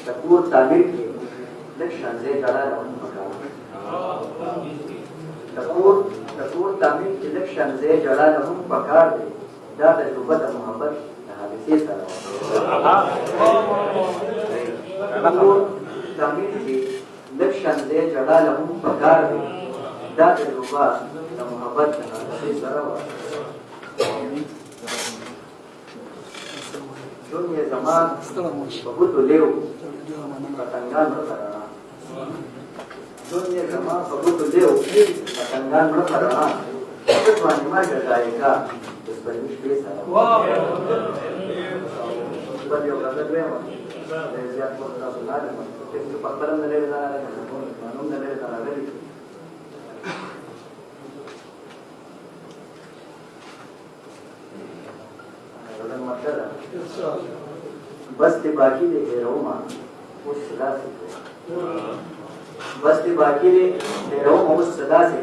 تکور تعمیر کی لکشن سے جڑا رہوں پکار تکور تعمیر کی لکشن سے جڑا رہوں پکار دے دا تجربہ دا محبت حادثے سارا تکور تعمیر کی لکشن سے جڑا رہوں پکار دے دا تجربہ دا محبت حادثے سارا دنیا زمان بہت لیو پتنگان رکھنا دنیا زمان بہت لیو پتنگان رکھنا فتوانی مر جائے گا اس پر مشکل سارا بل یو غزل ویما زیاد بہتا سنا لما اس کے پترم نلے دانا لگا مانوم نلے دانا لگا بس تے باقی دے روما اس صدا سے بس تے باقی دے روما اس صدا سے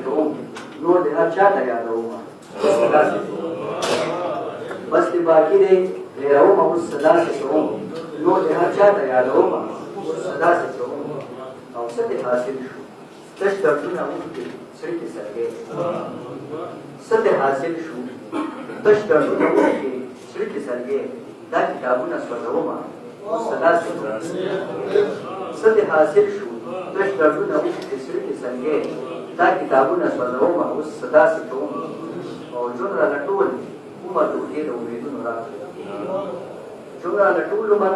نور دے ہر چاہتا یاد روما اس صدا سے بس تے باقی دے روما اس صدا سے نور دے ہر چاہتا یاد روما اس صدا سے او ست حاصل شو تش دردونا مجھے سرکی سرگے ست حاصل شو تش دردونا مجھے سرکی سرگے دا کتابونه سوځومه اوس داسې څه دې حاصل شو تش دردونه اوښتې سرې کې سنګې دا کتابونه سوځومه اوس داسې کوم او ژوند رانه ټول عمر دوکې د امیدونو راکړې ژوند رانه ټول عمر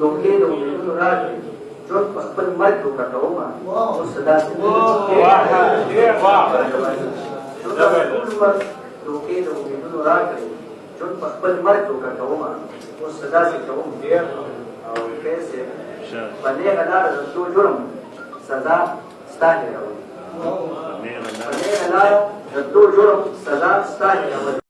دوکې د امیدونو راکړې ژوند په خپل مرګ دوکه کومه اوس داسې ژوند رانه ټول عمر دوکې د امیدونو راکړې ژوند په خپل مرګ دوکه کومه اوس صدا سے کوم ډیر او کیسه باندې غلار د تو جرم سزا ستانه راوړي باندې غلار د تو جرم سزا ستانه راوړي